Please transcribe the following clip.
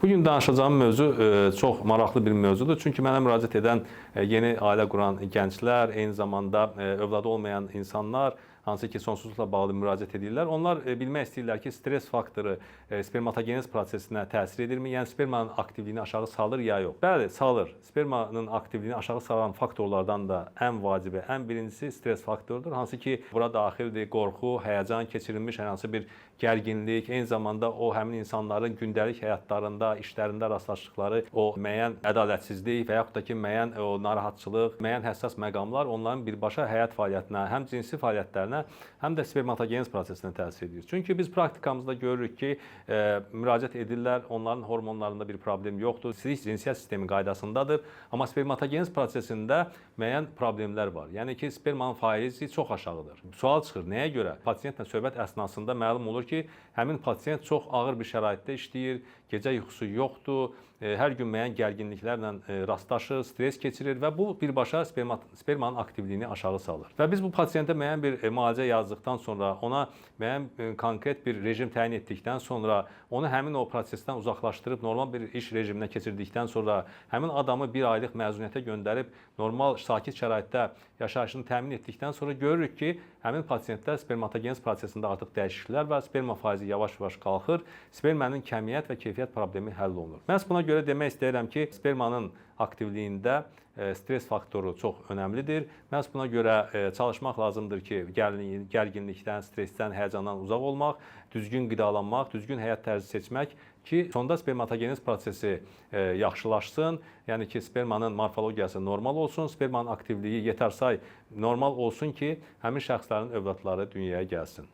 Bugün danışacağım mövzu çox maraqlı bir mövzudur. Çünki mənə müraciət edən yeni ailə quran gənclər, eyni zamanda övladı olmayan insanlar, hansı ki sonsuzluqla bağlı müraciət edirlər. Onlar bilmək istəyirlər ki, stress faktoru spermatogenez prosesinə təsir edirmi? Yəni spermanın aktivliyini aşağı salır ya yox? Bəli, salır. Spermanın aktivliyini aşağı salan faktorlardan da ən vacibi, ən birincisi stress faktorudur. Hansı ki bura daxildir qorxu, həyəcan, keçirilmiş hər hansı bir gərginlik, eyni zamanda o həmin insanların gündəlik həyatlarında, işlərində rastlaşdıqları o müəyyən ədalətsizlik və yaxud da ki, müəyyən o narahatçılıq, müəyyən həssas məqamlar onların birbaşa həyat fəaliyyətinə, həm cinsi fəaliyyətlərinə, həm də spermatogenez prosesinə təsir edir. Çünki biz praktikamızda görürük ki, müraciət edirlər, onların hormonlarında bir problem yoxdur, cinsiyyət sistemi qaydasındadır, amma spermatogenez prosesində müəyyən problemlər var. Yəni ki, spermanın faizi çox aşağıdır. Sual çıxır, nəyə görə? Pasiyentlə söhbət əsnasında məlum olur ki, həmin pasiyent çox ağır bir şəraitdə işləyir, gecə yuxusu yoxdur, hər gün müəyyən gərginliklərlə rastlaşır, stres keçirir və bu birbaşa spermanın aktivliyini aşağı salır. Və biz bu pasiyentə müəyyən bir müalicə yazdıqdan sonra, ona müəyyən konkret bir rejim təyin etdikdən sonra, onu həmin o prosesdən uzaqlaşdırıb normal bir iş rejiminə keçirdikdən sonra, həmin adamı bir aylıq məzuniyyətə göndərib normal sakit şəraitdə yaşayışını təmin etdikdən sonra görürük ki, həmin pasiyentdə spermatogenez prosesində artıq dəyişikliklər var, sperma faizi yavaş-yavaş qalxır, spermanın kəmiyyət və keyfiyyət problemi həll olunur. Məhz buna görə demək istəyirəm ki, spermanın aktivliyində stres faktoru çox önəmlidir. Məhz buna görə çalışmaq lazımdır ki, gərginlikdən, stressdən, həyəcandan uzaq olmaq, düzgün qidalanmaq, düzgün həyat tərzi seçmək ki, sonda spermatogenez prosesi yaxşılaşsın, yəni ki, spermanın morfologiyası normal olsun, spermanın aktivliyi yetərsay normal olsun ki, həmin şəxslərin övladları dünyaya gəlsin.